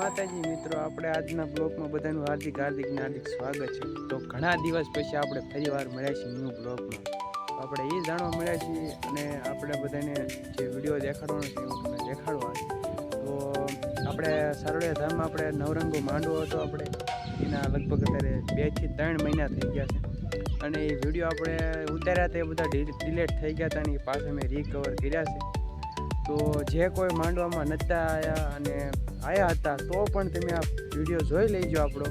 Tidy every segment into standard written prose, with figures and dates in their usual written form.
માતાજી મિત્રો, આપણે આજના બ્લોગમાં બધાનું હાર્દિક સ્વાગત છે। તો ઘણા દિવસ પછી આપણે ફરીવાર મળ્યા છીએ ન્યૂ બ્લોગમાં। તો આપણે એ જાણવા મળ્યા છીએ અને આપણે બધાને જે વિડીયો દેખાડવાનો છે હું તમને દેખાડવા। તો આપણે સારોડિયા ધામમાં આપણે નવરંગો માંડવો હતો, આપણે એના લગભગ અત્યારે 2 થી 3 મહિના થઈ ગયા છે અને એ વિડીયો આપણે ઉતાર્યા તે બધા ડિલીટ થઈ ગયા હતા અને એ પાછા મેં રિકવર કર્યા છે। તો જે કોઈ માંડવામાં નહોતા આવ્યા અને આવ્યા હતા તો પણ તમે આ વિડીયો જોઈ લેજો આપણો।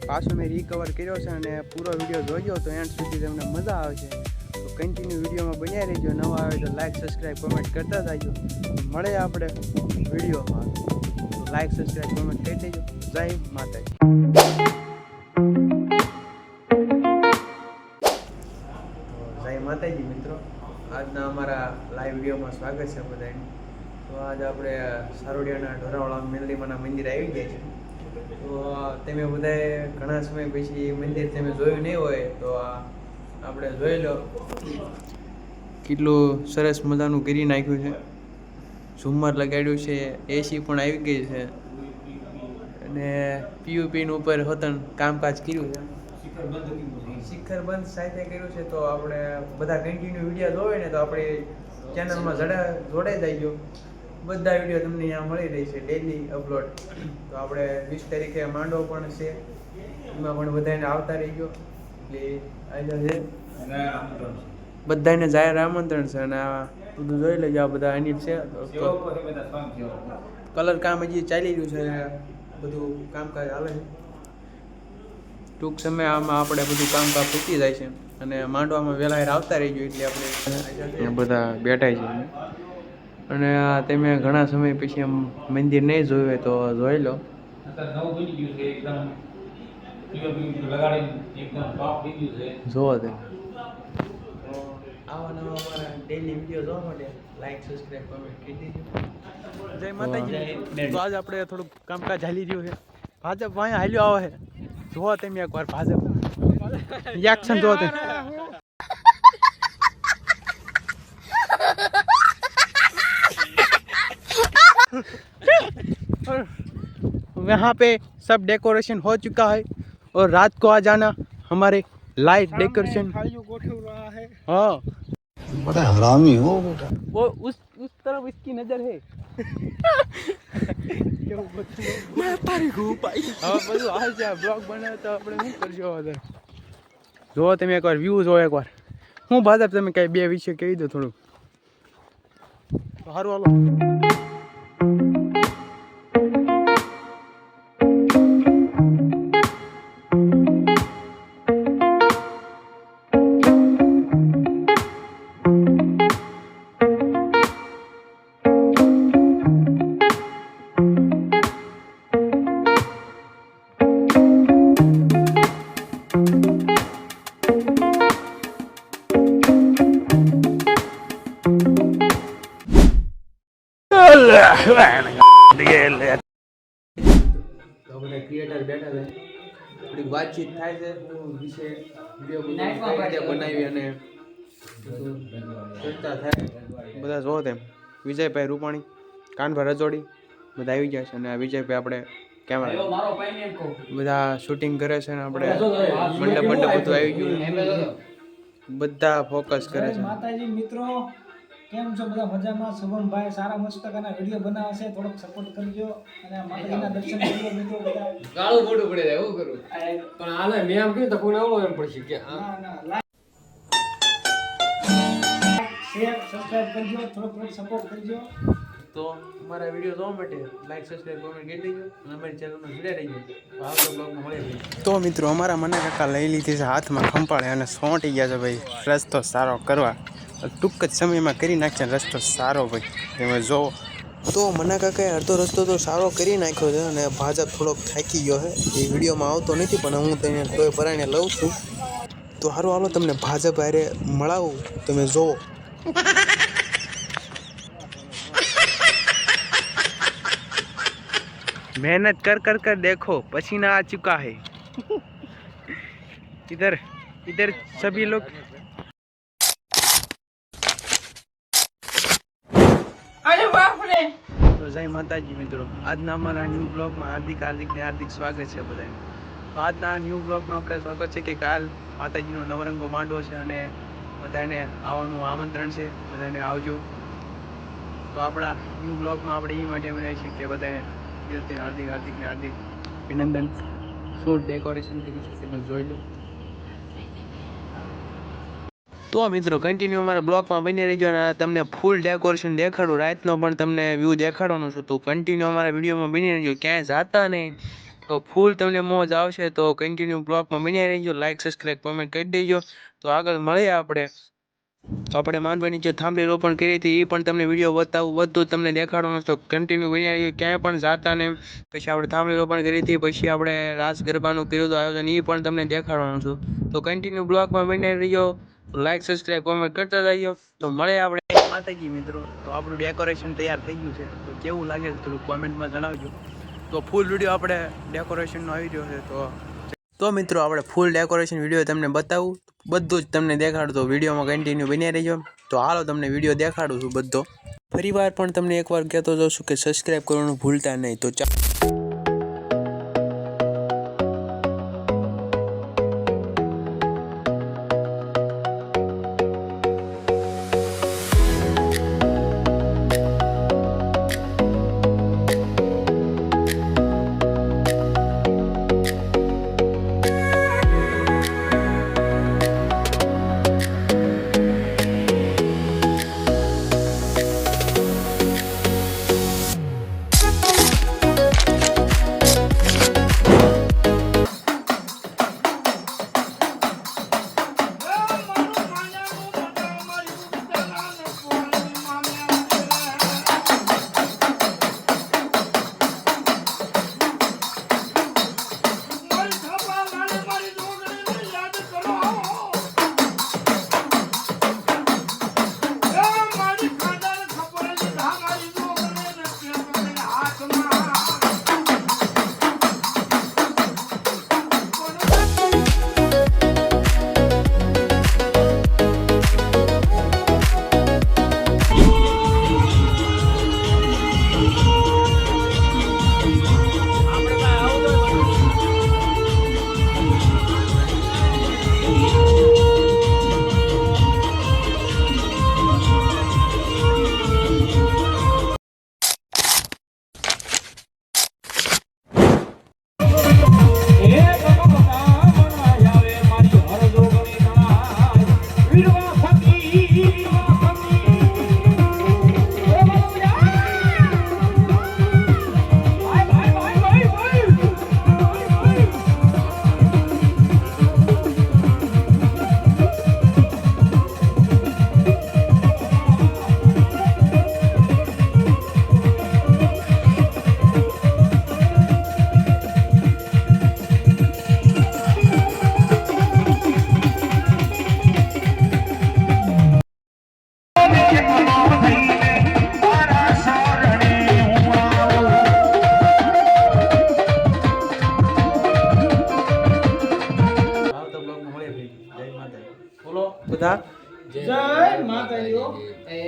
પાછો મેં રિકવર કર્યો છે અને પૂરો વિડીયો જોઈજો તો એન્ડ સુધી તમને મજા આવશે। તો કન્ટિન્યુ વિડીયોમાં બન્યા રહેજો। નવા આવે તો લાઈક સબસ્ક્રાઈબ કમેન્ટ કરતા જજો। મળે આપણે વિડીયોમાં, તો લાઈક સબસ્ક્રાઈબ કમેન્ટ કરી દેજો। જય માતાજી। જય માતાજી મિત્રો, આજના અમારા લાઈવ વિડીયોમાં સ્વાગત છે બધાનું। તો આજે આપણે સારોડિયાના ઢોરાવાળા મેલડીમાના મંદિર આવી ગયા છે। તો તમે બધાએ ઘણા સમય પછી મંદિર તમે જોયું નહીં હોય તો આપણે જોઈ લો કેટલું સરસ મજાનું કરી નાખ્યું છે। ઝુમ્મર લગાડ્યું છે, એસી પણ આવી ગઈ છે અને પીયુપીનું ઉપર હોતન કામકાજ કર્યું છે। શિખર બંધ સાથે કર્યું છે। તો આપણે બધા કન્ટિન્યુ વિડીયો જોવે ને તો આપણી ચેનલમાં જોડાઈ જજો। બધા વિડીયો તમને અહીંયા મળી રહેશે ડેલી અપલોડ। તો આપણે 20 તારીખે માંડવો પણ છે, એમાં પણ બધાને આવતા રહીજો। એટલે આજે છે બધાને જાહેર આમંત્રણ છે અને આ બધું જોઈ લેજો। આ બધા અનિલ છે, કલર કામ હજી ચાલી રહ્યું છે, બધું કામકાજ હાલે છે। ટૂંક સમયમાં આપણે બધું કામકાજ પૂરી જાય છે અને માંડવામાં વહેલા આવતા રહીજો। એટલે આપણે બધા બેઠા છે અને તમે ઘણા સમય પછી આમ મંદિર નહીં જોયું હોય તો જોઈ લો। જોવો તે આવા નવા અમારા ડેલી વિડીયો જોવા માટે લાઈક સબસ્ક્રાઈબ કમેન્ટ કરી દેજો। જય માતાજી। તો આજે આપણે થોડુંક કામકાજ હાલી રહ્યું છે। ભાજપ અહીંયા હાલ્યો આવે છે, જોવો તમે એકવાર ભાજપ રિએક્શન જોવો તમે। यहाँ पे सब डेकोरेशन हो चुका है और रात को आ जाना हमारे लाइट डेकोरेशन। हाँ बड़ा हरामी हो बेटा। वो उस तरफ इसकी नजर है। मैं तारी को भाई हाँ બધું હાલ છે। બ્લોગ બનાવે તો આપણે શું કરજો હવે જો તમે એકવાર વ્યૂ જો એકવાર હું ભાજપ તમે કઈ બે વિશે કહી દો થોડું સારું હાલો। તો બધા ક્રિએટર બેઠા છે, થોડીક વાતચીત થાય છે વિશે વિડીયો બનાવી અને ચર્ચા થાય। બધા જોવો તેમ વિજયભાઈ રૂપાણી, કાનભાઈ રજોડી બધા આવી ગયા છે અને આ વિજયભાઈ આપણે કેમેરા બધા શૂટિંગ કરે છે અને આપણે મંડપ બધું આવી ગયું, બધા ફોકસ કરે છે। માતાજી મિત્રો, કેમ છો બધા? મજામાં? શુભમભાઈ સારા મસ્તકાના વિડીયો બનાવે છે, થોડોક સપોર્ટ કરજો અને માતાજીના દર્શન કરજો મિત્રો બધા। ગાળું મોઢું પડે જાય એવું કરું પણ હાલે મેં એમ કીધું તો કોઈ આવડો એમ પડશે કે ના લાઈક શેર સબસ્ક્રાઇબ કરજો, થોડોક સપોર્ટ કરજો। તો અમારા વિડીયો જોવા માટે લાઈક સબસ્ક્રાઇબ કમેન્ટ કરી દેજો અને અમારી ચેનલમાં જોડાઈ રહેજો। તો આવતો બ્લોગમાં મળી રહેજો। તો મિત્રો અમારા મને કાકા લઈ લીધી છે હાથમાં ખંપાળે અને સોંટી ગયા છે ભાઈ રસ્તો સારો કરવા। ટૂંક જ સમયમાં કરી નાખશે રસ્તો સારો ભાઈ તમે જોવો। તો મના કાકાએ અડધો રસ્તો તો સારો કરી નાખ્યો છે અને ભાજપ થોડોક થાકી ગયો છે, એ વિડીયોમાં આવતો નથી પણ હું તેને તોય પરાઈને લઉં છું। તો સારું હાલો તમને ભાજપ હારે મળાવું, તમે જોવો। मेहनत कर कर कर देखो पसीना आ चुका है। इधर इधर सभी लोग જય માતાજી મિત્રો, આજના અમારા ન્યૂ બ્લોગમાં હાર્દિક સ્વાગત છે બધાને. તો આજના ન્યૂ બ્લોગમાં આપણે સ્વાગત છે કે કાલ માતાજીનો નવરંગો માંડવો છે અને બધાને આવવાનું આમંત્રણ છે, બધાને આવજો. તો આપણા ન્યૂ બ્લોગમાં આપણે એ માટે મળ્યા છીએ કે બધાને દિલથી હાર્દિક અભિનંદન. શું ડેકોરેશન કર્યું છે તમે જોઈ લો. તો મિત્રો કન્ટિન્યુ અમારા બ્લોગમાં બની રહેજો અને તમને ફૂલ ડેકોરેશન દેખાડું, રાતનો પણ તમને વ્યૂ દેખાડવાનો છું. તો કન્ટિન્યુ અમારા વિડીયોમાં બની રહેજો, ક્યાંય જાતા નહીં. તો ફૂલ તમને મોજ આવશે. તો કન્ટિન્યુ બ્લોગમાં બની રહેજો, લાઈક સબસ્ક્રાઈબ કોમેન્ટ કરી દેજો. તો આગળ મળીએ આપણે. તો આપણે માંડવાની જે થાંભલી રોપણ કરી હતી એ પણ તમને વિડીયો બતાવું, બધું તમને દેખાડવાનું. તો કન્ટિન્યુ બની રહેજો, ક્યાંય પણ જાતા નહીં. પછી આપણે થાંભલી રોપણ કરી હતી, પછી આપણે રાસ ગરબાનું કર્યું હતું આયોજન, એ પણ તમને દેખાડવાનું છું. તો કન્ટિન્યુ બ્લોગમાં બની રહેજો, લાઈક સબસ્ક્રાઈબ કોમેન્ટ કરતા જઈજો. તો મળે આપણે માતાજી મિત્રો. તો આપણું ડેકોરેશન તૈયાર થઈ ગયું છે, તો કેવું લાગે છે થોડું કોમેન્ટમાં જણાવજો. તો ફૂલ વિડીયો આપણે ડેકોરેશનનો આવી રહ્યો છે. તો મિત્રો આપણે ફૂલ ડેકોરેશન વિડીયો તમને બતાવું, બધું જ તમને દેખાડું. તો વિડીયોમાં કન્ટિન્યુ બની રહેજો. તો હાલો તમને વિડીયો દેખાડું છું બધો. ફરીવાર પણ તમને એકવાર કહેતો જાઉં છું કે સબસ્ક્રાઈબ કરવાનું ભૂલતા નહીં. તો જય માતાજી.